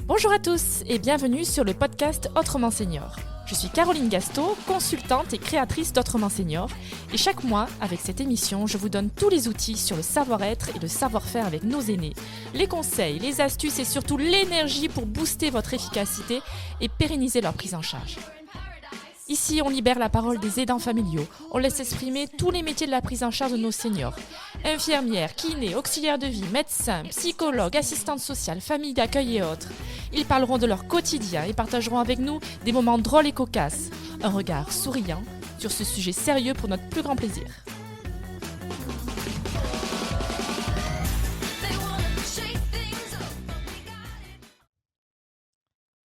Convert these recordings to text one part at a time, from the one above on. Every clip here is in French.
Bonjour à tous et bienvenue sur le podcast Autrement Senior. Je suis Caroline Gasto, consultante et créatrice d'Autrement Senior. Et chaque mois, avec cette émission, je vous donne tous les outils sur le savoir-être et le savoir-faire avec nos aînés. Les conseils, les astuces et surtout l'énergie pour booster votre efficacité et pérenniser leur prise en charge. Ici, on libère la parole des aidants familiaux. On laisse exprimer tous les métiers de la prise en charge de nos seniors. Infirmières, kinés, auxiliaires de vie, médecins, psychologues, assistantes sociales, familles d'accueil et autres. Ils parleront de leur quotidien et partageront avec nous des moments drôles et cocasses. Un regard souriant sur ce sujet sérieux pour notre plus grand plaisir.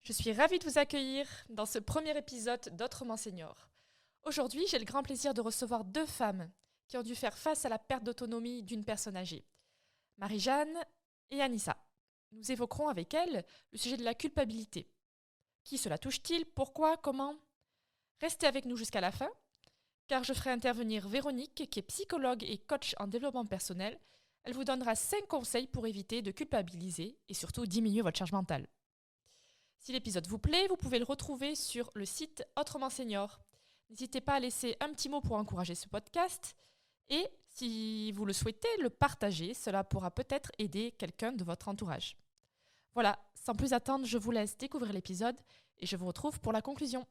Je suis ravie de vous accueillir dans ce premier épisode d'Autrement Senior. Aujourd'hui, j'ai le grand plaisir de recevoir deux femmes qui ont dû faire face à la perte d'autonomie d'une personne âgée, Marie-Jeanne et Anissa. Nous évoquerons avec elles le sujet de la culpabilité. Qui cela touche-t-il ? Pourquoi ? Comment ? Restez avec nous jusqu'à la fin, car je ferai intervenir Véronique, qui est psychologue et coach en développement personnel. Elle vous donnera 5 conseils pour éviter de culpabiliser et surtout diminuer votre charge mentale. Si l'épisode vous plaît, vous pouvez le retrouver sur le site Autrement Senior. N'hésitez pas à laisser un petit mot pour encourager ce podcast et, si vous le souhaitez, le partager. Cela pourra peut-être aider quelqu'un de votre entourage. Voilà, sans plus attendre, je vous laisse découvrir l'épisode et je vous retrouve pour la conclusion.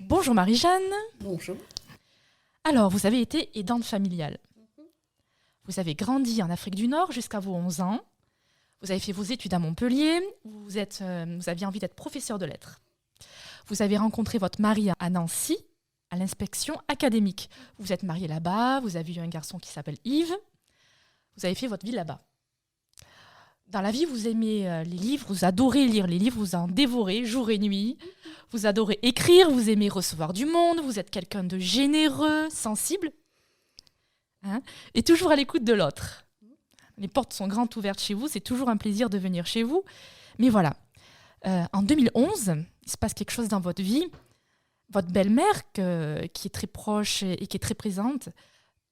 Bonjour Marie-Jeanne. Bonjour. Alors, vous avez été aidante familiale. Vous avez grandi en Afrique du Nord jusqu'à vos 11 ans. Vous avez fait vos études à Montpellier, vous aviez envie d'être professeur de lettres. Vous avez rencontré votre mari à Nancy, à l'inspection académique. Vous vous êtes mariés là-bas, vous avez eu un garçon qui s'appelle Yves. Vous avez fait votre vie là-bas. Dans la vie, vous aimez les livres, vous adorez lire les livres, vous en dévorez jour et nuit. Vous adorez écrire, vous aimez recevoir du monde, vous êtes quelqu'un de généreux, sensible, et toujours à l'écoute de l'autre. Les portes sont grandes ouvertes chez vous, c'est toujours un plaisir de venir chez vous. Mais voilà, en 2011, il se passe quelque chose dans votre vie. Votre belle-mère, qui est très proche et qui est très présente,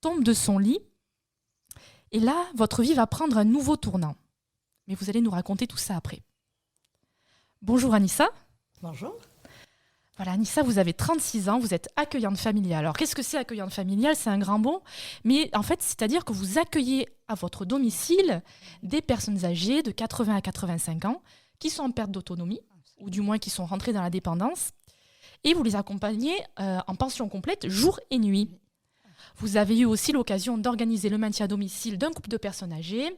tombe de son lit. Et là, votre vie va prendre un nouveau tournant. Mais vous allez nous raconter tout ça après. Bonjour Anissa. Bonjour. Voilà, Anissa, vous avez 36 ans, vous êtes accueillante familiale. Alors, qu'est-ce que c'est accueillante familiale ? C'est un grand mot. Mais en fait, c'est-à-dire que vous accueillez à votre domicile des personnes âgées de 80 à 85 ans qui sont en perte d'autonomie, ou du moins qui sont rentrées dans la dépendance, et vous les accompagnez en pension complète jour et nuit. Vous avez eu aussi l'occasion d'organiser le maintien à domicile d'un couple de personnes âgées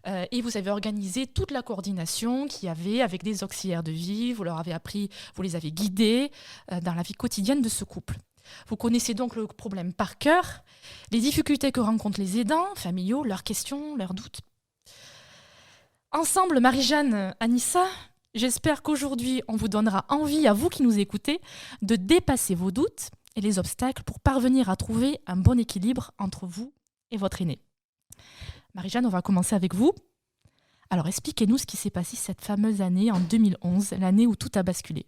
et vous avez organisé toute la coordination qu'il y avait avec des auxiliaires de vie. Vous leur avez appris, vous les avez guidés dans la vie quotidienne de ce couple. Vous connaissez donc le problème par cœur, les difficultés que rencontrent les aidants familiaux, leurs questions, leurs doutes. Ensemble, Marie-Jeanne, Anissa, j'espère qu'aujourd'hui, on vous donnera envie, à vous qui nous écoutez, de dépasser vos doutes et les obstacles pour parvenir à trouver un bon équilibre entre vous et votre aîné. Marie-Jeanne, on va commencer avec vous. Alors, expliquez-nous ce qui s'est passé cette fameuse année en 2011, l'année où tout a basculé.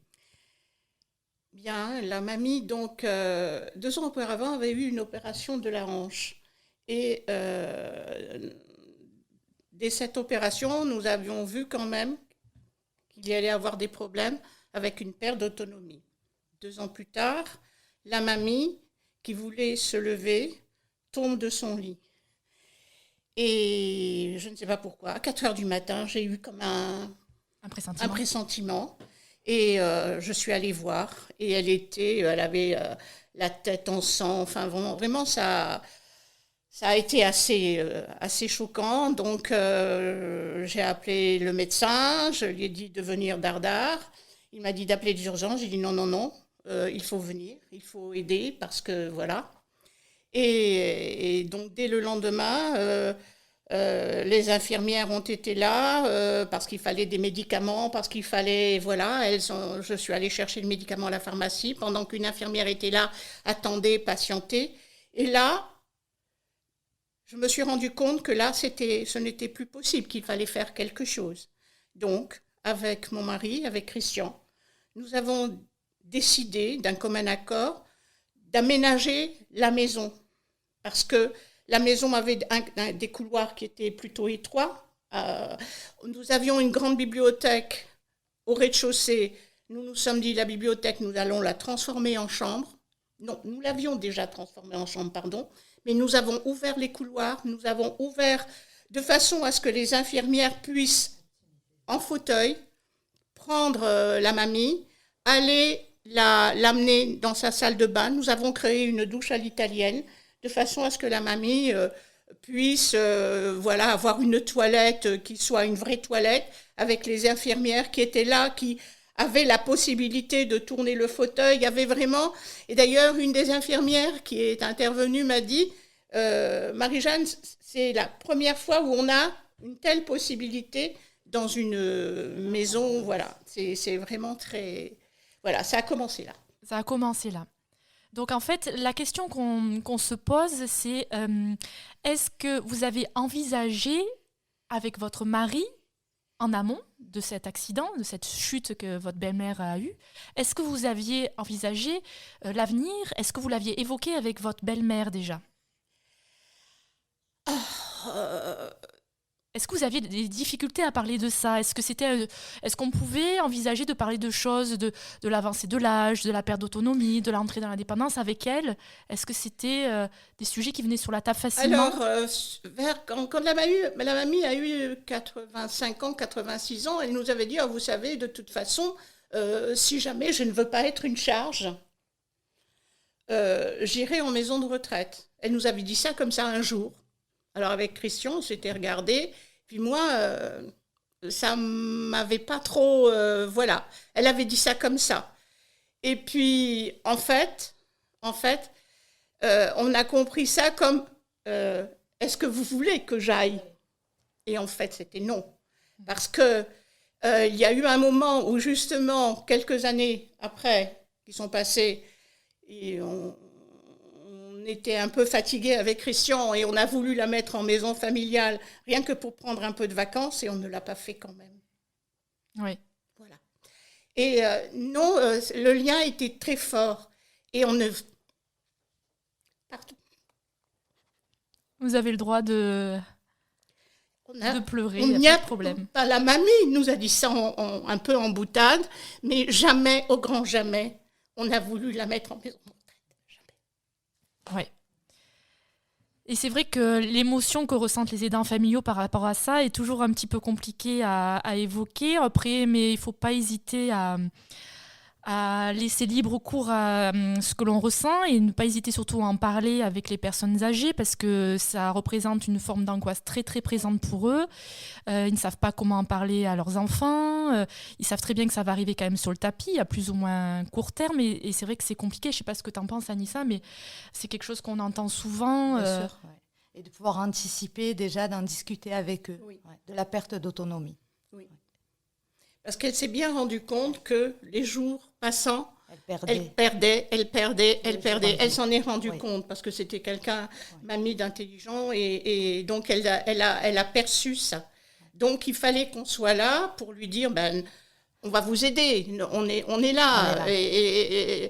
Bien, la mamie, donc, 2 ans auparavant, avait eu une opération de la hanche. Et dès cette opération, nous avions vu quand même qu'il y allait avoir des problèmes avec une perte d'autonomie. 2 ans plus tard, la mamie, qui voulait se lever, tombe de son lit. Et je ne sais pas pourquoi, à 4 heures du matin, j'ai eu comme un pressentiment. Et je suis allée voir. Et elle avait la tête en sang. Enfin, vraiment ça a été assez choquant. Donc, j'ai appelé le médecin. Je lui ai dit de venir d'Ardard. Il m'a dit d'appeler les urgences. J'ai dit non. Il faut venir, il faut aider parce que voilà. Et donc dès le lendemain, les infirmières ont été là parce qu'il fallait des médicaments, parce qu'il fallait, voilà, je suis allée chercher le médicament à la pharmacie pendant qu'une infirmière était là, attendait, patientait. Et là, je me suis rendu compte que là, ce n'était plus possible, qu'il fallait faire quelque chose. Donc, avec mon mari, avec Christian, nous avons décidé d'un commun accord d'aménager la maison. Parce que la maison avait des couloirs qui étaient plutôt étroits. Nous avions une grande bibliothèque au rez-de-chaussée. Nous nous sommes dit, la bibliothèque, nous allons la transformer en chambre. Non, nous l'avions déjà transformée en chambre, pardon. Mais nous avons ouvert les couloirs, nous avons ouvert de façon à ce que les infirmières puissent, en fauteuil, prendre la mamie, aller l'amener dans sa salle de bain. Nous avons créé une douche à l'italienne, de façon à ce que la mamie puisse avoir une toilette qui soit une vraie toilette, avec les infirmières qui étaient là, qui avaient la possibilité de tourner le fauteuil. Il y avait vraiment... Et d'ailleurs, une des infirmières qui est intervenue m'a dit, Marie-Jeanne, c'est la première fois où on a une telle possibilité dans une maison. Voilà, c'est vraiment très... Voilà, ça a commencé là. Ça a commencé là. Donc en fait, la question qu'on se pose, c'est est-ce que vous avez envisagé avec votre mari, en amont de cet accident, de cette chute que votre belle-mère a eue, est-ce que vous aviez envisagé l'avenir? Est-ce que vous l'aviez évoqué avec votre belle-mère déjà? Est-ce que vous aviez des difficultés à parler de ça? Est-ce qu'on pouvait envisager de parler de choses, de l'avancée de l'âge, de la perte d'autonomie, de l'entrée dans l'indépendance avec elle? Est-ce que c'était des sujets qui venaient sur la table facilement? Alors, quand la mamie a eu 85 ans, 86 ans, elle nous avait dit, vous savez, de toute façon, si jamais je ne veux pas être une charge, j'irai en maison de retraite. Elle nous avait dit ça comme ça un jour. Alors avec Christian, on s'était regardé. Puis moi, ça m'avait pas trop... voilà, elle avait dit ça comme ça. Et puis, en fait, on a compris ça comme est-ce que vous voulez que j'aille? Et en fait, c'était non. Parce que il y a eu un moment où, justement, quelques années après, qui sont passées, et on était un peu fatigués avec Christian et on a voulu la mettre en maison familiale, rien que pour prendre un peu de vacances, et on ne l'a pas fait quand même. Oui. Voilà. Et non, le lien était très fort. Et on ne... Pardon. Vous avez le droit de pleurer, il n'y a pas de problème. La mamie nous a dit ça un peu en boutade, mais jamais, au grand jamais, on a voulu la mettre en maison. Oui. Et c'est vrai que l'émotion que ressentent les aidants familiaux par rapport à ça est toujours un petit peu compliquée à évoquer. Après, mais il ne faut pas hésiter à laisser libre cours à ce que l'on ressent et ne pas hésiter surtout à en parler avec les personnes âgées parce que ça représente une forme d'angoisse très très présente pour eux. Ils ne savent pas comment en parler à leurs enfants. Ils savent très bien que ça va arriver quand même sur le tapis à plus ou moins court terme et c'est vrai que c'est compliqué. Je ne sais pas ce que tu en penses, Anissa, mais c'est quelque chose qu'on entend souvent. Bien sûr, ouais. Et de pouvoir anticiper déjà, d'en discuter avec eux, oui. Ouais, de la perte d'autonomie. Oui. Parce qu'elle s'est bien rendue compte que les jours passant, elle perdait. Elle s'en est rendue compte parce que c'était quelqu'un, mamie, d'intelligent et donc elle a perçu ça. Donc il fallait qu'on soit là pour lui dire, on va vous aider, on est là. Les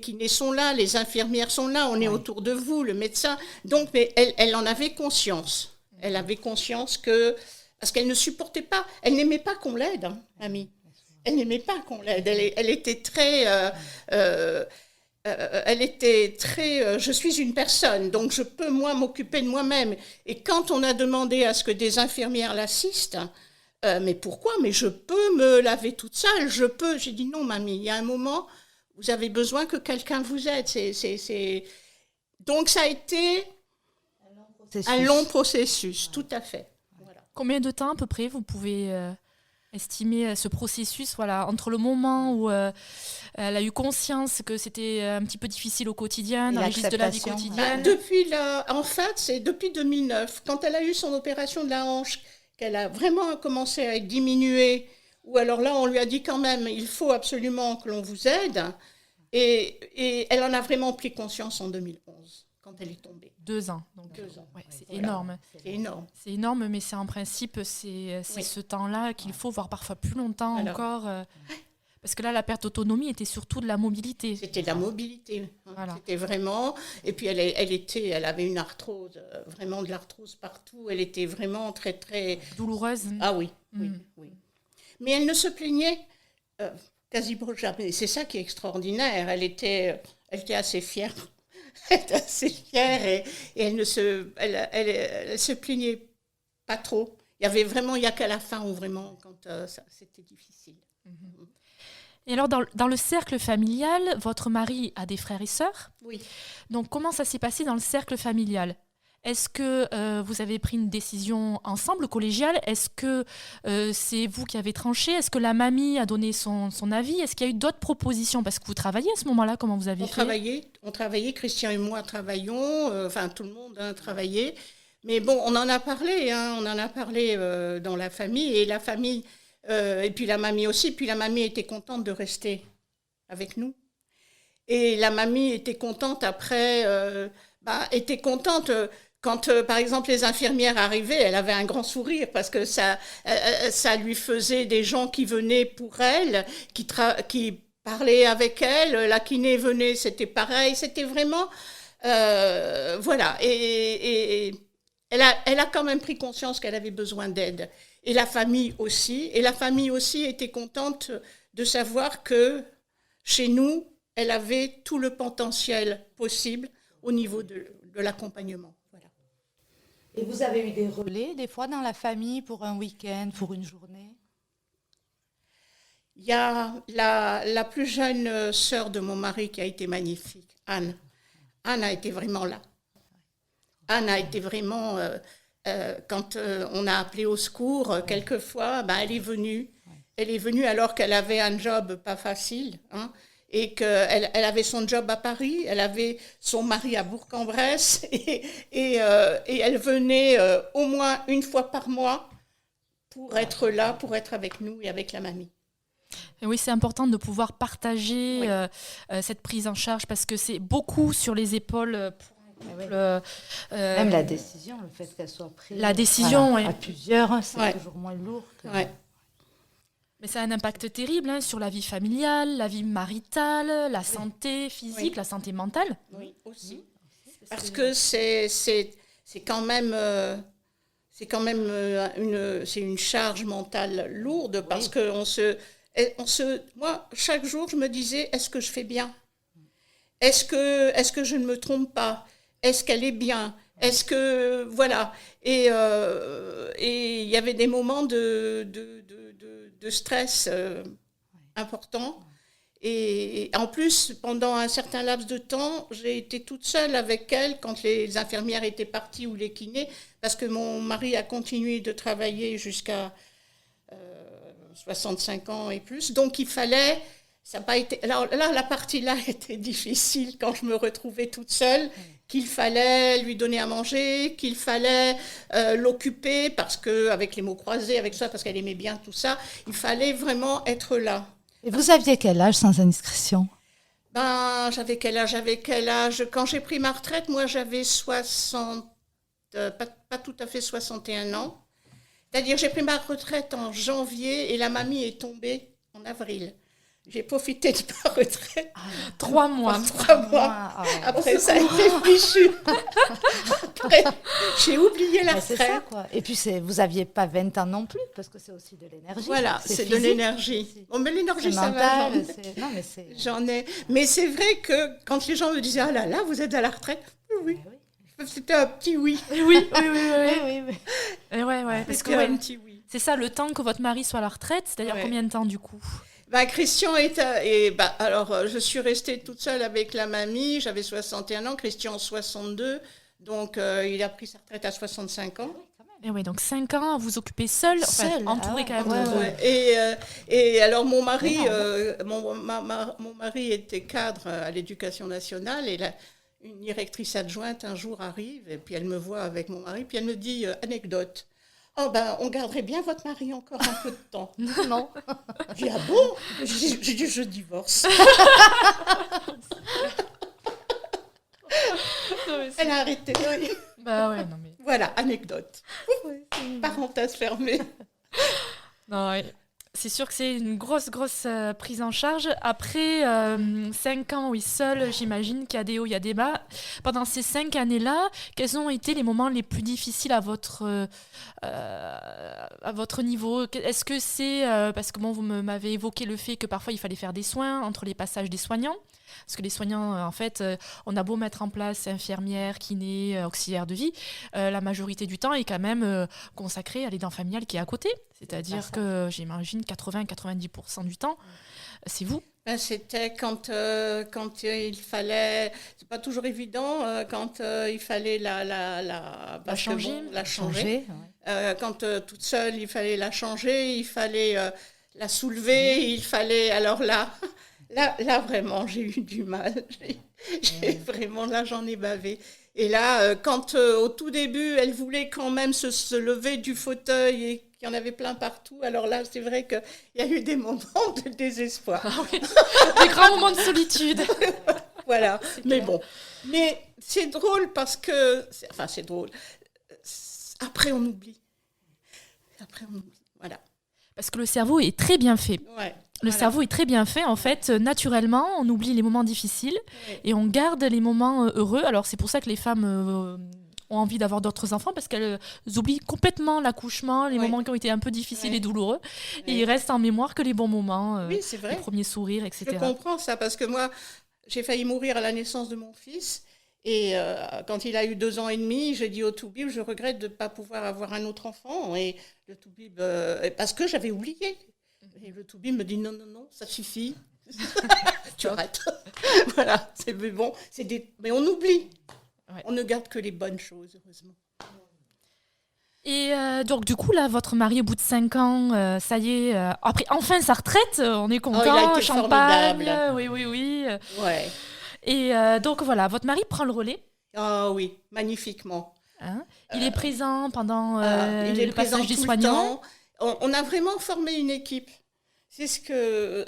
kinés sont là, les infirmières sont là, on est autour de vous, le médecin. Donc mais elle en avait conscience. Elle avait conscience que... Parce qu'elle ne supportait pas, elle n'aimait pas qu'on l'aide, mamie. Elle n'aimait pas qu'on l'aide. Elle était très... je suis une personne, donc je peux, moi, m'occuper de moi-même. Et quand on a demandé à ce que des infirmières l'assistent, mais pourquoi? Mais je peux me laver toute seule, je peux. J'ai dit non, mamie, il y a un moment, vous avez besoin que quelqu'un vous aide. Donc ça a été un long processus, tout à fait. Combien de temps à peu près vous pouvez estimer ce processus entre le moment où elle a eu conscience que c'était un petit peu difficile au quotidien, dans les registres de la vie quotidienne? En fait, c'est depuis 2009, quand elle a eu son opération de la hanche, qu'elle a vraiment commencé à être diminuée, ou alors là, on lui a dit quand même, il faut absolument que l'on vous aide, et elle en a vraiment pris conscience en 2011. Quand elle est tombée. 2 ans. Donc, 2 ans. Ouais, c'est énorme. C'est énorme. C'est énorme, mais c'est en principe, c'est ce temps-là qu'il faut, voire parfois plus longtemps encore. Parce que là, la perte d'autonomie était surtout de la mobilité. C'était de la mobilité. Voilà. C'était vraiment... Et puis, elle avait une arthrose, vraiment de l'arthrose partout. Elle était vraiment très, très... douloureuse. Ah oui, oui. Mais elle ne se plaignait quasiment jamais. C'est ça qui est extraordinaire. Elle était assez fière. Elle était assez fière et elle se plaignait pas trop. Il y a qu'à la fin où vraiment, quand c'était difficile. Et alors, dans le cercle familial, votre mari a des frères et sœurs. Oui. Donc, comment ça s'est passé dans le cercle familial ? Est-ce que vous avez pris une décision ensemble, collégiale ? Est-ce que c'est vous qui avez tranché ? Est-ce que la mamie a donné son avis ? Est-ce qu'il y a eu d'autres propositions ? Parce que vous travailliez à ce moment-là, comment vous avez fait ? On travaillait, Christian et moi travaillions, tout le monde travaillait. Mais bon, on en a parlé dans la famille, et la famille, et puis la mamie aussi. Puis la mamie était contente de rester avec nous. Et la mamie était contente après, quand, par exemple, les infirmières arrivaient, elle avait un grand sourire parce que ça lui faisait des gens qui venaient pour elle, qui parlaient avec elle. La kiné venait, c'était pareil. C'était vraiment... voilà. Et elle a quand même pris conscience qu'elle avait besoin d'aide. Et la famille aussi. Et la famille aussi était contente de savoir que chez nous, elle avait tout le potentiel possible au niveau de l'accompagnement. Voilà. Et vous avez eu des relais, des fois, dans la famille, pour un week-end, pour une journée ? Il y a la plus jeune sœur de mon mari qui a été magnifique, Anne. Anne a été vraiment là. Anne a été vraiment... quand on a appelé au secours, quelquefois, elle est venue. Elle est venue alors qu'elle avait un job pas facile, et qu'elle avait son job à Paris, elle avait son mari à Bourg-en-Bresse, et elle venait au moins une fois par mois pour être là, pour être avec nous et avec la mamie. Et oui, c'est important de pouvoir partager cette prise en charge, parce que c'est beaucoup sur les épaules pour un couple. Même la décision, le fait qu'elle soit prise la décision, à plusieurs, c'est toujours moins lourd que... Mais ça a un impact terrible sur la vie familiale, la vie maritale, la santé physique, la santé mentale. Oui, aussi. Parce que c'est quand même une charge mentale lourde, parce que moi, chaque jour, je me disais, est-ce que je fais bien ? Est-ce que je ne me trompe pas ? Est-ce qu'elle est bien ? Est-ce que... Voilà. Et il y avait des moments de stress important. Et en plus, pendant un certain laps de temps, j'ai été toute seule avec elle quand les infirmières étaient parties ou les kinés, parce que mon mari a continué de travailler jusqu'à 65 ans et plus. Donc, il fallait... Ça n'a pas été... Alors là, la partie-là était difficile quand je me retrouvais toute seule, qu'il fallait lui donner à manger, qu'il fallait l'occuper, parce qu'avec les mots croisés, avec ça, parce qu'elle aimait bien tout ça, il fallait vraiment être là. Et vous aviez quel âge, sans indiscrétion ? J'avais quel âge ? Quand j'ai pris ma retraite, moi, j'avais pas tout à fait 61 ans. C'est-à-dire, j'ai pris ma retraite en janvier et la mamie est tombée en avril. J'ai profité de ma retraite. 3 mois. 3 mois. Après, ça a été fichu. Après, j'ai oublié la retraite. C'est ça, quoi. Et puis, vous n'aviez pas 20 ans non plus, parce que c'est aussi de l'énergie. Voilà, c'est de l'énergie. Bon, mais l'énergie, ça va. J'en ai. Mais c'est vrai que quand les gens me disaient, ah là là, vous êtes à la retraite. Oui. C'était un petit oui. Oui. Et ouais. Parce que un petit oui. C'est ça, le temps que votre mari soit à la retraite, c'est-à-dire combien de temps du coup ? Christian alors je suis restée toute seule avec la mamie, j'avais 61 ans, Christian 62, donc il a pris sa retraite à 65 ans. Et oui, donc 5 ans à vous occuper seul, entouré quand même. Et alors mon mari, mon mari était cadre à l'Éducation nationale, et une directrice adjointe un jour arrive, et puis elle me voit avec mon mari, puis elle me dit, anecdote. Oh on garderait bien votre mari encore un peu de temps. Non. J'ai dit, ah bon ? J'ai dit, je divorce. Elle a arrêté. Oui. Non mais... Voilà, anecdote. Parenthèse fermée. Non, C'est sûr que c'est une grosse prise en charge. Après 5 ans, oui, seul, j'imagine qu'il y a des hauts, il y a des bas. Pendant ces 5 années-là, quels ont été les moments les plus difficiles à votre niveau? Est-ce que c'est... parce que vous m'avez évoqué le fait que parfois il fallait faire des soins entre les passages des soignants. Parce que les soignants, en fait, on a beau mettre en place infirmières, kinés, auxiliaires de vie, la majorité du temps est quand même consacrée à l'aidant familial qui est à côté. C'est-à-dire que j'imagine 80-90% du temps, c'est vous. C'était quand il fallait, c'est pas toujours évident, quand il fallait la changer. Ouais. Quand toute seule, il fallait la changer, il fallait la soulever, il fallait... Alors là, vraiment, j'ai eu du mal. Vraiment, là, j'en ai bavé. Et là, quand au tout début, elle voulait quand même se lever du fauteuil et qu'il y en avait plein partout, alors là, c'est vrai qu'il y a eu des moments de désespoir. Ah oui. Des grands moments de solitude. Voilà. Mais bon. Mais c'est drôle parce que... Enfin, c'est drôle. Après, on oublie. Voilà. Parce que le cerveau est très bien fait. Ouais. Le cerveau est très bien fait, en fait, naturellement, on oublie les moments difficiles et on garde les moments heureux. Alors c'est pour ça que les femmes ont envie d'avoir d'autres enfants, parce qu'elles oublient complètement l'accouchement, les moments qui ont été un peu difficiles et douloureux, et il reste en mémoire que les bons moments, c'est vrai. Les premiers sourires, etc. Je comprends ça, parce que moi, j'ai failli mourir à la naissance de mon fils, et quand il a eu 2 ans et demi, j'ai dit au Toubib, je regrette de ne pas pouvoir avoir un autre enfant, et le Toubib, parce que j'avais oublié. Et le Toubib me dit non, ça suffit. Tu arrêtes. Voilà, c'est bon. Mais on oublie. Ouais. On ne garde que les bonnes choses, heureusement. Et donc, du coup, là, votre mari, au bout de 5 ans, ça y est, après, enfin, sa retraite, on est content, il a été champagne. Formidable. Oui. Ouais. Et donc, voilà, votre mari prend le relais. Ah oui, magnifiquement. Hein, il est présent pendant le passage des soignants. On a vraiment formé une équipe.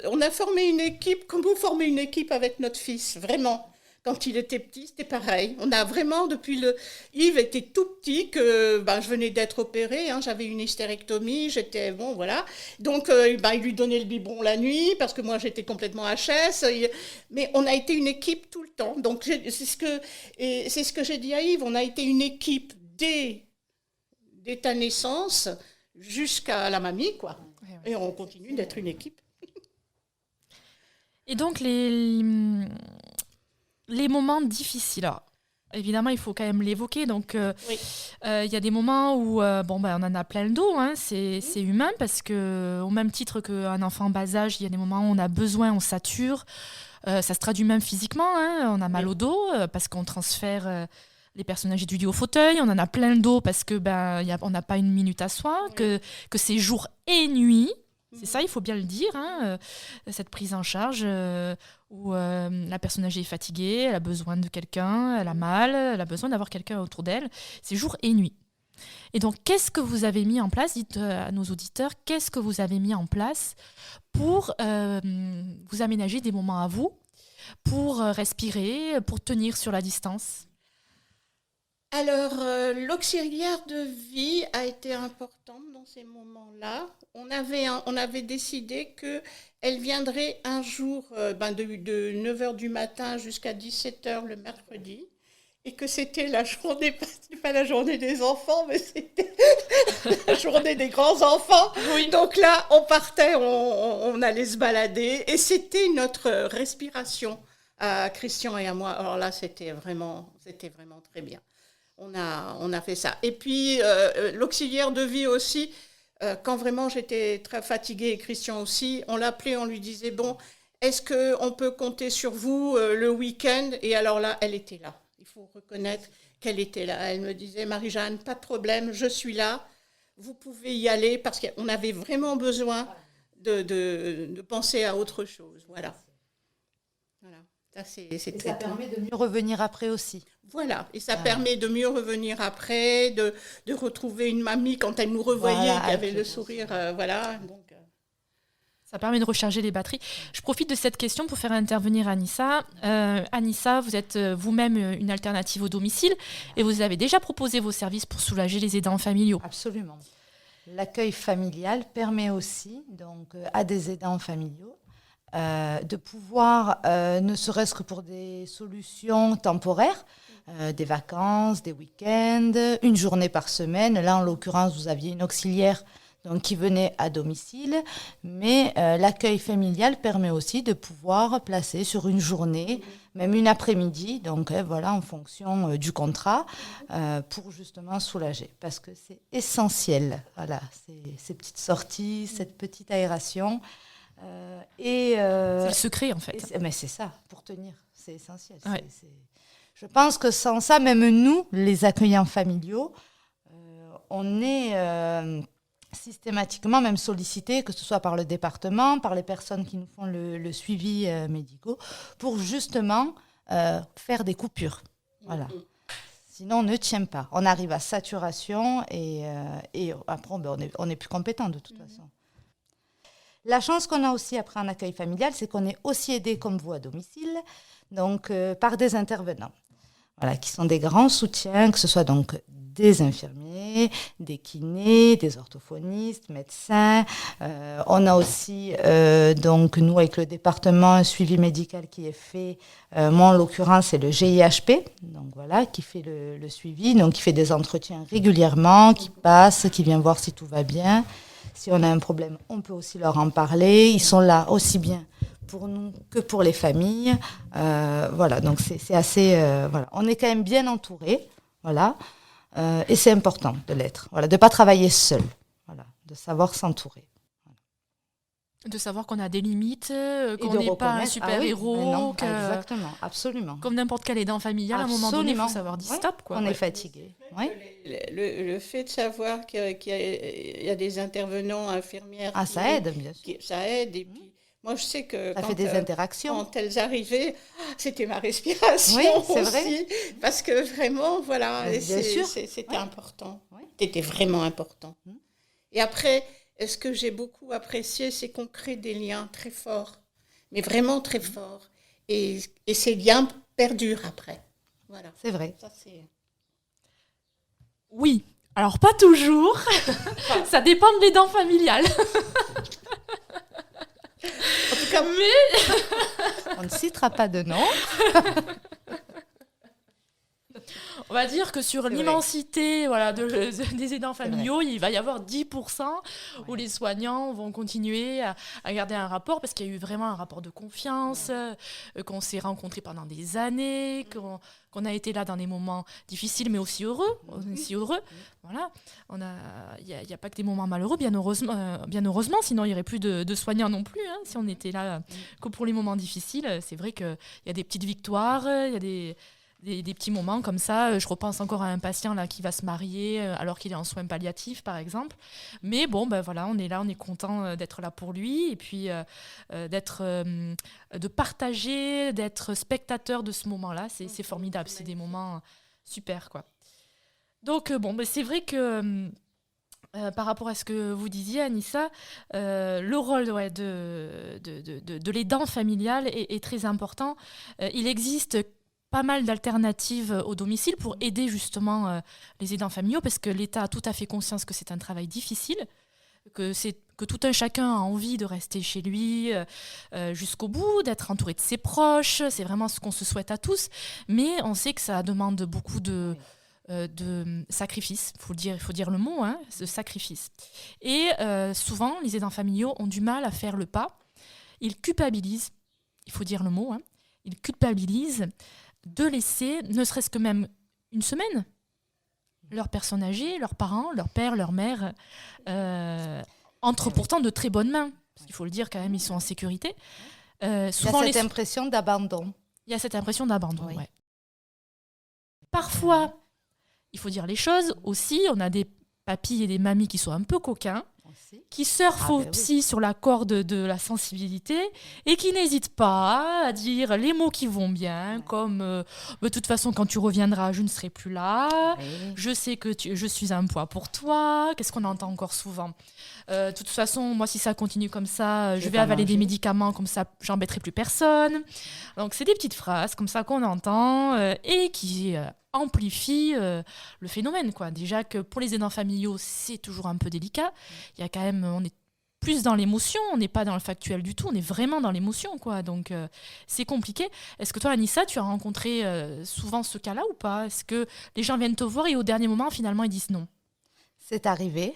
On a formé une équipe comme vous formez une équipe avec notre fils, vraiment. Quand il était petit, c'était pareil. On a vraiment, Yves était tout petit, que je venais d'être opérée, j'avais une hystérectomie, j'étais, bon, voilà. Donc, il lui donnait le biberon la nuit, parce que moi, j'étais complètement HS. Mais on a été une équipe tout le temps. Donc, c'est ce que j'ai dit à Yves, on a été une équipe dès ta naissance jusqu'à la mamie, quoi. Et on continue d'être une équipe. Et donc, les moments difficiles, alors, évidemment, il faut quand même l'évoquer. Donc, y a des moments où on en a plein le dos, c'est humain, parce qu'au même titre qu'un enfant en bas âge, il y a des moments où on a besoin, on sature. Ça se traduit même physiquement, on a mal au dos parce qu'on transfère... les personnes âgées du lit au fauteuil, on en a plein le dos parce que on n'a pas une minute à soi, que c'est jour et nuit. C'est ça, il faut bien le dire, cette prise en charge où la personne âgée est fatiguée, elle a besoin de quelqu'un, elle a mal, elle a besoin d'avoir quelqu'un autour d'elle. C'est jour et nuit. Et donc, qu'est-ce que vous avez mis en place? Dites à nos auditeurs, qu'est-ce que vous avez mis en place pour vous aménager des moments à vous, pour respirer, pour tenir sur la distance? Alors, l'auxiliaire de vie a été importante dans ces moments-là. On avait décidé qu'elle viendrait un jour de 9h du matin jusqu'à 17h le mercredi, et que c'était la journée, pas la journée des enfants, mais c'était la journée des grands-enfants. Oui. Donc là, on partait, on allait se balader, et c'était notre respiration à Christian et à moi. Alors là, c'était vraiment très bien. On a fait ça. Et puis, l'auxiliaire de vie aussi, quand vraiment j'étais très fatiguée, et Christian aussi, on l'appelait, on lui disait, bon, est-ce qu'on peut compter sur vous le week-end? Et alors là, elle était là. Il faut reconnaître qu'elle était là. Elle me disait, Marie-Jeanne, pas de problème, je suis là, vous pouvez y aller, parce qu'on avait vraiment besoin de penser à autre chose. Voilà. Ça permet de mieux revenir après aussi. Voilà, et ça permet de mieux revenir après, de retrouver une mamie quand elle nous revoyait, qui avait le sourire, Donc, ça permet de recharger les batteries. Je profite de cette question pour faire intervenir Anissa. Anissa, vous êtes vous-même une alternative au domicile et vous avez déjà proposé vos services pour soulager les aidants familiaux. Absolument. L'accueil familial permet aussi donc, à des aidants familiaux de pouvoir, ne serait-ce que pour des solutions temporaires, des vacances, des week-ends, une journée par semaine. Là, en l'occurrence, vous aviez une auxiliaire donc, qui venait à domicile, mais l'accueil familial permet aussi de pouvoir placer sur une journée, même une après-midi, donc voilà, en fonction du contrat, pour justement soulager. Parce que c'est essentiel, voilà, ces petites sorties, cette petite aération. C'est le secret, en fait. Mais c'est ça, pour tenir, c'est essentiel. Ouais. Je pense que sans ça, même nous, les accueillants familiaux, on est systématiquement même sollicités, que ce soit par le département, par les personnes qui nous font le suivi médical, pour justement faire des coupures. Voilà. Sinon, on ne tient pas. On arrive à saturation et après, on n'est plus compétent de toute façon. La chance qu'on a aussi après en accueil familial, c'est qu'on est aussi aidé comme vous à domicile, donc par des intervenants, voilà, qui sont des grands soutiens, que ce soit donc des infirmiers, des kinés, des orthophonistes, médecins. On a aussi, donc nous avec le département, un suivi médical qui est fait. Moi, en l'occurrence, c'est le GIHP, donc voilà, qui fait le suivi, donc qui fait des entretiens régulièrement, qui passe, qui vient voir si tout va bien. Si on a un problème, on peut aussi leur en parler. Ils sont là aussi bien pour nous que pour les familles. Voilà, donc c'est assez... voilà. On est quand même bien entouré, voilà. Et c'est important de l'être, voilà, de ne pas travailler seul, voilà, de savoir s'entourer. Voilà. De savoir qu'on a des limites, qu'on n'est pas un super-héros. Exactement, absolument. Comme n'importe quel aidant familial, à un moment donné, il faut savoir dire stop. Quoi. On est fatigué. Oui. Le fait de savoir qu'il y a des intervenants infirmières... ça aide, bien sûr. Ça aide, et puis... Moi, je sais que ça fait des interactions. Quand elles arrivaient, c'était ma respiration c'est aussi. Vrai. Parce que vraiment, voilà, c'était important. Oui. C'était vraiment important. Et après, ce que j'ai beaucoup apprécié, c'est qu'on crée des liens très forts, mais vraiment très forts. Et ces liens perdurent après. Voilà. C'est vrai. Ça, c'est... Oui. Alors, pas toujours. Ça dépend de l'aidant familial. En tout cas, on ne citera pas de nom. On va dire que sur l'immensité des aidants familiaux, il va y avoir 10% où les soignants vont continuer à garder un rapport parce qu'il y a eu vraiment un rapport de confiance, qu'on s'est rencontrés pendant des années, qu'on a été là dans des moments difficiles mais aussi heureux. Voilà. Il n'y a pas que des moments malheureux, bien heureusement, sinon il n'y aurait plus de soignants non plus. Si on était là que pour les moments difficiles, c'est vrai qu'il y a des petites victoires, il y a des petits moments comme ça. Je repense encore à un patient là, qui va se marier alors qu'il est en soins palliatifs, par exemple. Mais bon, voilà, on est là, on est content d'être là pour lui et puis de partager, d'être spectateur de ce moment-là. C'est formidable, c'est des moments super, quoi. Donc, c'est vrai que par rapport à ce que vous disiez, Anissa, le rôle de l'aidant familial est très important. Il existe pas mal d'alternatives au domicile pour aider justement les aidants familiaux parce que l'État a tout à fait conscience que c'est un travail difficile, que tout un chacun a envie de rester chez lui jusqu'au bout, d'être entouré de ses proches. C'est vraiment ce qu'on se souhaite à tous. Mais on sait que ça demande beaucoup de sacrifice, il faut dire le mot, de sacrifice. Et souvent, les aidants familiaux ont du mal à faire le pas. Ils culpabilisent, il faut dire le mot, ils culpabilisent de laisser, ne serait-ce que même une semaine, leurs personnes âgées, leurs parents, leur père, leur mère, entre pourtant de très bonnes mains. Il faut le dire quand même, ils sont en sécurité. Souvent, il y a cette impression d'abandon. Il y a cette impression d'abandon, oui. Ouais. Parfois, il faut dire les choses aussi, on a des papis et des mamies qui sont un peu coquins, qui surfent au psy sur la corde de la sensibilité et qui n'hésitent pas à dire les mots qui vont bien, comme de toute façon quand tu reviendras je ne serai plus là, je sais que je suis un poids pour toi. Qu'est-ce qu'on entend encore souvent? De toute façon, moi si ça continue comme ça, je vais avaler des médicaments, comme ça j'embêterai plus personne. Donc c'est des petites phrases comme ça qu'on entend et qui amplifie le phénomène, quoi. Déjà que pour les aidants familiaux, c'est toujours un peu délicat. Il y a quand même, on est plus dans l'émotion, on n'est pas dans le factuel du tout, on est vraiment dans l'émotion, quoi. Donc c'est compliqué. Est-ce que toi, Anissa, tu as rencontré souvent ce cas-là ou pas? Est-ce que les gens viennent te voir et au dernier moment, finalement, ils disent non? C'est arrivé.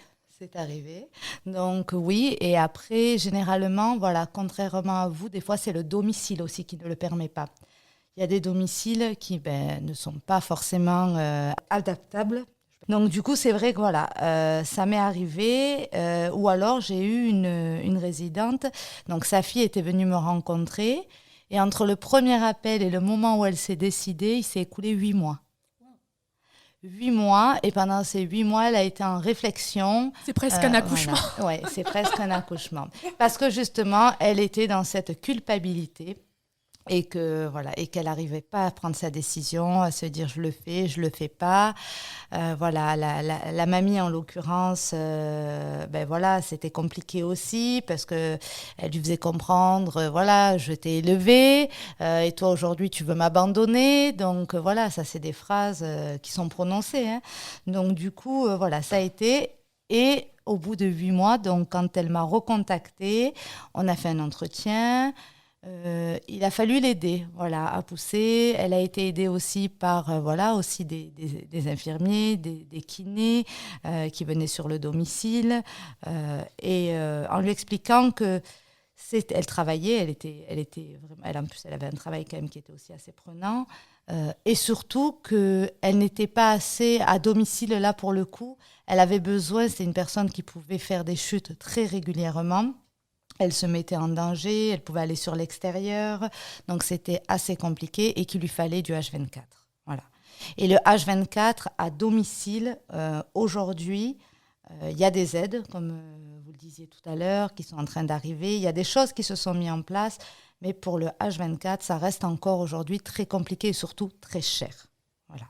Donc oui, et après, généralement, voilà, contrairement à vous, des fois, c'est le domicile aussi qui ne le permet pas. Il y a des domiciles qui ne sont pas forcément adaptables. Donc du coup, c'est vrai que voilà, ça m'est arrivé. Ou alors, j'ai eu une résidente. Donc sa fille était venue me rencontrer. Et entre le premier appel et le moment où elle s'est décidée, il s'est écoulé 8 mois. 8 mois, et pendant ces 8 mois, elle a été en réflexion. C'est presque un accouchement. Voilà. Oui, c'est presque un accouchement. Parce que justement, elle était dans cette culpabilité et qu'elle n'arrivait pas à prendre sa décision, à se dire je le fais pas. Voilà, la mamie en l'occurrence, c'était compliqué aussi parce que elle lui faisait comprendre, voilà, je t'ai élevée et toi aujourd'hui tu veux m'abandonner. Donc voilà, ça c'est des phrases qui sont prononcées. Hein. Donc du coup, voilà, ça a été. Et au bout de 8 mois, donc quand elle m'a recontactée, on a fait un entretien. Il a fallu l'aider, voilà, à pousser. Elle a été aidée aussi par, aussi des infirmiers, des kinés qui venaient sur le domicile en lui expliquant que elle travaillait, en plus elle avait un travail quand même qui était aussi assez prenant et surtout qu'elle n'était pas assez à domicile là pour le coup. Elle avait besoin, c'est une personne qui pouvait faire des chutes très régulièrement. Elle se mettait en danger, elle pouvait aller sur l'extérieur, donc c'était assez compliqué et qu'il lui fallait du H24. Voilà. Et le H24 à domicile, aujourd'hui, il y a des aides, comme vous le disiez tout à l'heure, qui sont en train d'arriver. Il y a des choses qui se sont mises en place, mais pour le H24, ça reste encore aujourd'hui très compliqué et surtout très cher. Voilà.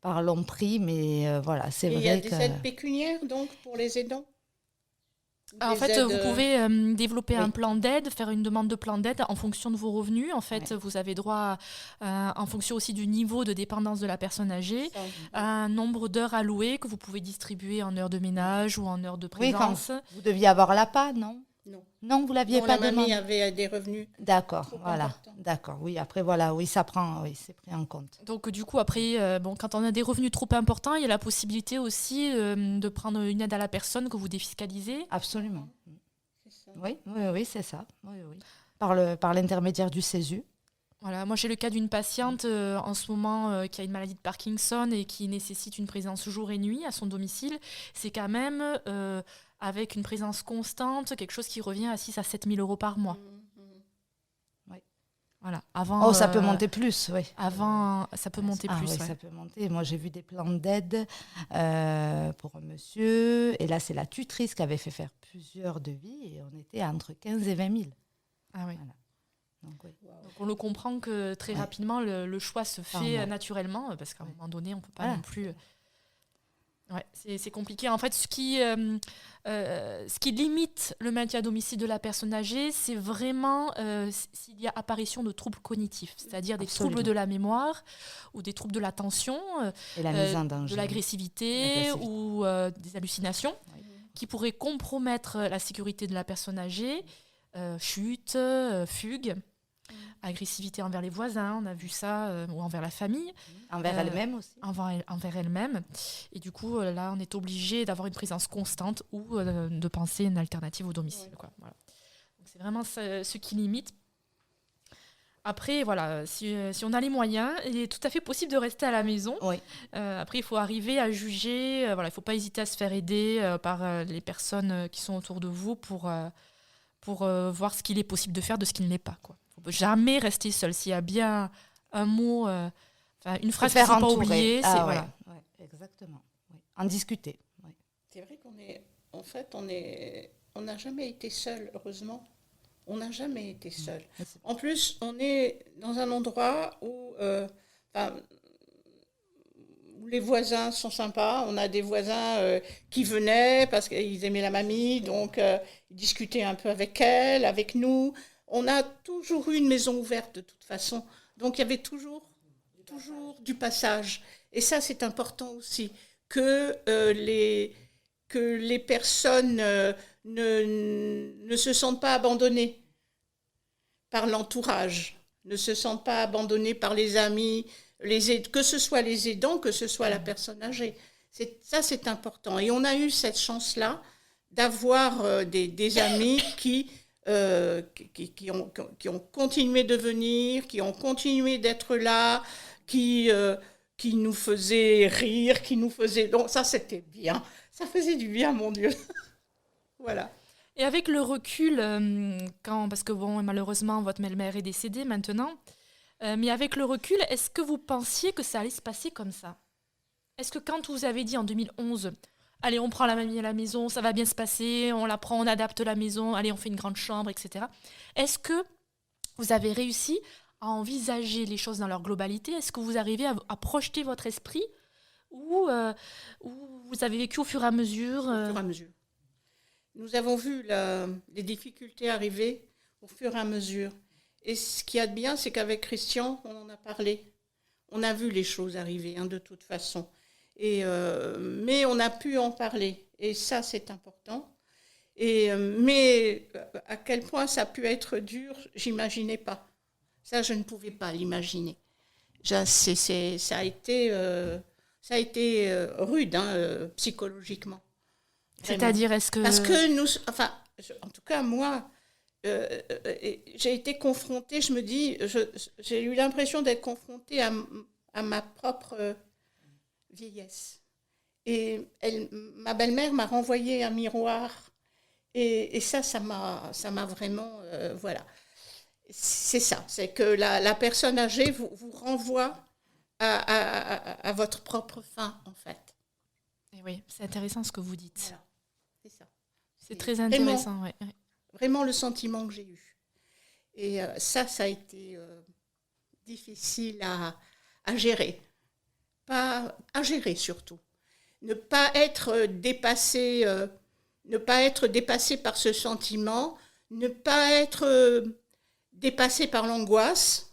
Parlons prix, mais voilà, c'est vrai que... Il y a des aides pécuniaires, donc, pour les aidants ? En fait, vous pouvez développer un plan d'aide, faire une demande de plan d'aide en fonction de vos revenus. En fait, vous avez droit, en fonction aussi du niveau de dépendance de la personne âgée, à un nombre d'heures allouées que vous pouvez distribuer en heures de ménage ou en heures de présence. Oui, vous deviez avoir l'APA, non ? Non, vous l'aviez pas demandé. La mamie avait des revenus. D'accord, voilà. Importants. D'accord, oui. Après, voilà, oui, ça prend, oui, c'est pris en compte. Donc, du coup, après, quand on a des revenus trop importants, il y a la possibilité aussi de prendre une aide à la personne que vous défiscalisez. Absolument. C'est ça. Oui, c'est ça. Oui. Par l'intermédiaire du CESU. Voilà, moi j'ai le cas d'une patiente en ce moment qui a une maladie de Parkinson et qui nécessite une présence jour et nuit à son domicile. C'est quand même, avec une présence constante, quelque chose qui revient à 6 à 7 000 euros par mois. Oui. Voilà. Avant, ça peut monter plus, oui. Avant, ça peut monter plus. Oui, ça peut monter. Moi, j'ai vu des plans d'aide pour un monsieur. Et là, c'est la tutrice qui avait fait faire plusieurs devis. Et on était à entre 15 et 20 000. Ah oui. Voilà. Donc, oui. Donc, on le comprend que très rapidement, le choix se fait naturellement. Parce qu'à un moment donné, on ne peut pas non plus... c'est compliqué. En fait, ce qui limite le maintien à domicile de la personne âgée, c'est vraiment s'il y a apparition de troubles cognitifs, c'est-à-dire des troubles de la mémoire ou des troubles de l'attention, et la mise en danger, de l'agressivité ou des hallucinations qui pourraient compromettre la sécurité de la personne âgée, chute, fugue. Agressivité envers les voisins, on a vu ça, ou envers la famille. Envers elle-même aussi. Envers elle-même. Et du coup, là, on est obligé d'avoir une présence constante ou de penser une alternative au domicile. Quoi. Voilà. Donc, c'est vraiment ce qui limite. Après, voilà, si on a les moyens, il est tout à fait possible de rester à la maison. Oui. Après, il faut arriver à juger. Il ne faut pas hésiter à se faire aider par les personnes qui sont autour de vous pour voir ce qu'il est possible de faire de ce qui ne l'est pas, quoi. Faut jamais rester seul. S'il y a bien un mot, une phrase qu'il ne faut pas oublier, c'est voilà. Ouais, exactement. Oui. En discuter. Oui. C'est vrai on n'a jamais été seul, heureusement. On n'a jamais été seul. En plus, on est dans un endroit où les voisins sont sympas. On a des voisins qui venaient parce qu'ils aimaient la mamie, donc ils discutaient un peu avec elle, avec nous. On a toujours eu une maison ouverte de toute façon. Donc il y avait toujours toujours du passage. Et ça, c'est important aussi, que les personnes ne se sentent pas abandonnées par l'entourage, ne se sentent pas abandonnées par les amis, que ce soit les aidants, que ce soit la personne âgée. Ça, c'est important. Et on a eu cette chance-là d'avoir des amis qui ont continué de venir, qui ont continué d'être là, qui nous faisaient rire, Donc ça, c'était bien. Ça faisait du bien, mon Dieu. Voilà. Et avec le recul, parce que malheureusement, votre belle-mère est décédée maintenant, mais avec le recul, est-ce que vous pensiez que ça allait se passer comme ça ? Est-ce que quand vous avez dit en 2011, allez, on prend la mamie à la maison, ça va bien se passer, on la prend, on adapte la maison, allez, on fait une grande chambre, etc. Est-ce que vous avez réussi à envisager les choses dans leur globalité ? Est-ce que vous arrivez à projeter votre esprit ou vous avez vécu au fur et à mesure Au fur et à mesure. Nous avons vu les difficultés arriver au fur et à mesure. Et ce qu'il y a de bien, c'est qu'avec Christian, on en a parlé. On a vu les choses arriver, de toute façon. Mais on a pu en parler. Et ça, c'est important. Mais à quel point ça a pu être dur, j'imaginais pas. Ça, je ne pouvais pas l'imaginer. Ça a été rude, psychologiquement. C'est-à-dire, est-ce que... Parce que en tout cas, moi, j'ai été confrontée, j'ai eu l'impression d'être confrontée à ma propre vieillesse. Et ma belle-mère m'a renvoyé un miroir. Et ça m'a vraiment... voilà. C'est ça, c'est que la personne âgée vous renvoie à votre propre fin, en fait. Et oui, c'est intéressant ce que vous dites. Voilà, c'est ça. C'est très intéressant, oui. Vraiment le sentiment que j'ai eu. Et ça a été difficile à gérer. Pas à gérer surtout. Ne pas être dépassé par ce sentiment, ne pas être dépassé par l'angoisse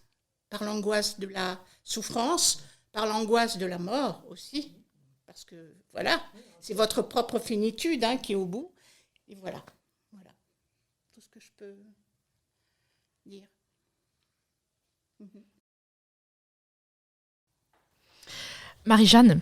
de la souffrance, par l'angoisse de la mort aussi. Parce que, voilà, c'est votre propre finitude qui est au bout. Et voilà. Tout ce que je peux dire. Marie-Jeanne,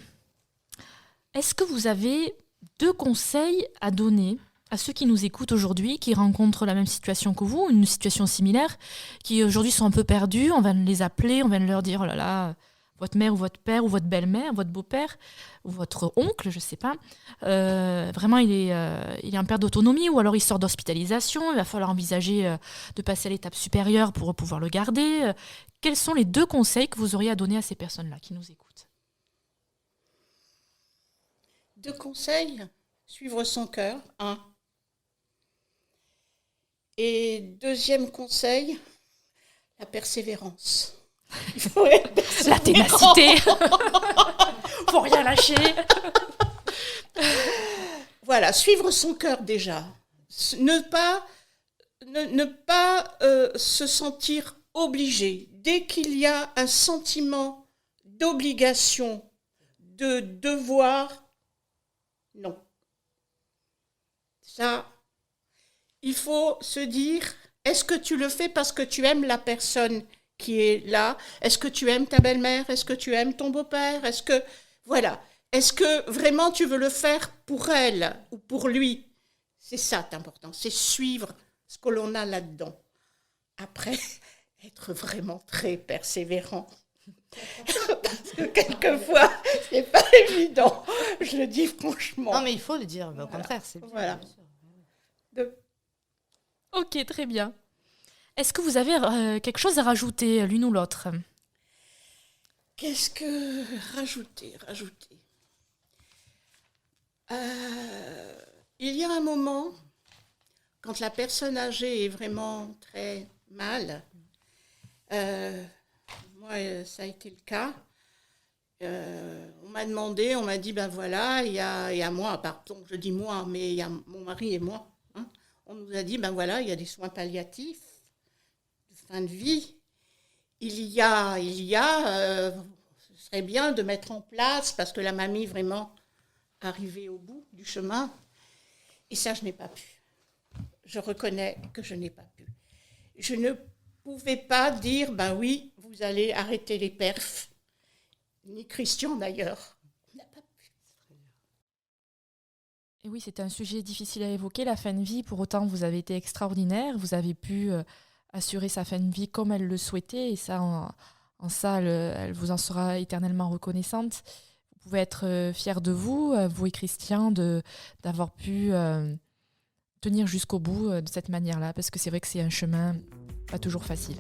est-ce que vous avez 2 conseils à donner à ceux qui nous écoutent aujourd'hui, qui rencontrent la même situation que vous, une situation similaire, qui aujourd'hui sont un peu perdus, on va les appeler, on va leur dire, oh là là, votre mère ou votre père ou votre belle-mère, votre beau-père ou votre oncle, je ne sais pas, vraiment il est en perte d'autonomie ou alors il sort d'hospitalisation, il va falloir envisager de passer à l'étape supérieure pour pouvoir le garder. Quels sont les 2 conseils que vous auriez à donner à ces personnes-là qui nous écoutent ? 2 conseils, suivre son cœur, 1. Et 2e conseil, la persévérance. Il faut être la ténacité. Faut rien lâcher. Voilà, suivre son cœur déjà. Ne pas se sentir obligé. Dès qu'il y a un sentiment d'obligation, de devoir, non. Ça, il faut se dire, est-ce que tu le fais parce que tu aimes la personne qui est là ? Est-ce que tu aimes ta belle-mère ? Est-ce que tu aimes ton beau-père ? Est-ce que vraiment tu veux le faire pour elle ou pour lui ? C'est ça important, c'est suivre ce que l'on a là-dedans. Après, être vraiment très persévérant. Parce que quelquefois, c'est pas évident, je le dis franchement. Non, mais il faut le dire, au contraire, c'est bien. Voilà. Ok, très bien. Est-ce que vous avez quelque chose à rajouter l'une ou l'autre ? Qu'est-ce que rajouter ? Il y a un moment, quand la personne âgée est vraiment très mal, moi ça a été le cas, on m'a dit, ben voilà, il y a moi, pardon, je dis moi, mais il y a mon mari et moi, on nous a dit, ben voilà, il y a des soins palliatifs de fin de vie, il y a serait bien de mettre en place, parce que la mamie vraiment arrivée au bout du chemin. Et ça, je n'ai pas pu. Je reconnais que je n'ai pas pu. Je ne pouvais pas dire, ben oui, vous allez arrêter les perfs, ni Christian d'ailleurs. On n'a pas pu. Et oui, c'était un sujet difficile à évoquer, la fin de vie. Pour autant, vous avez été extraordinaire. Vous avez pu assurer sa fin de vie comme elle le souhaitait. Et ça, en ça, elle vous en sera éternellement reconnaissante. Vous pouvez être fiers de vous, vous et Christian, d'avoir pu tenir jusqu'au bout de cette manière-là. Parce que c'est vrai que c'est un chemin pas toujours facile.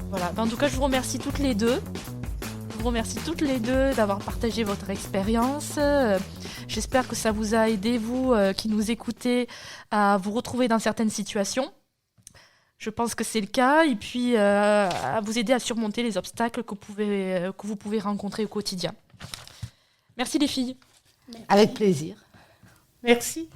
Voilà. En tout cas, je vous remercie toutes les deux. Je vous remercie toutes les deux d'avoir partagé votre expérience. J'espère que ça vous a aidé, vous qui nous écoutez, à vous retrouver dans certaines situations. Je pense que c'est le cas. Et puis, à vous aider à surmonter les obstacles que vous pouvez rencontrer au quotidien. Merci les filles. Merci. Avec plaisir. Merci.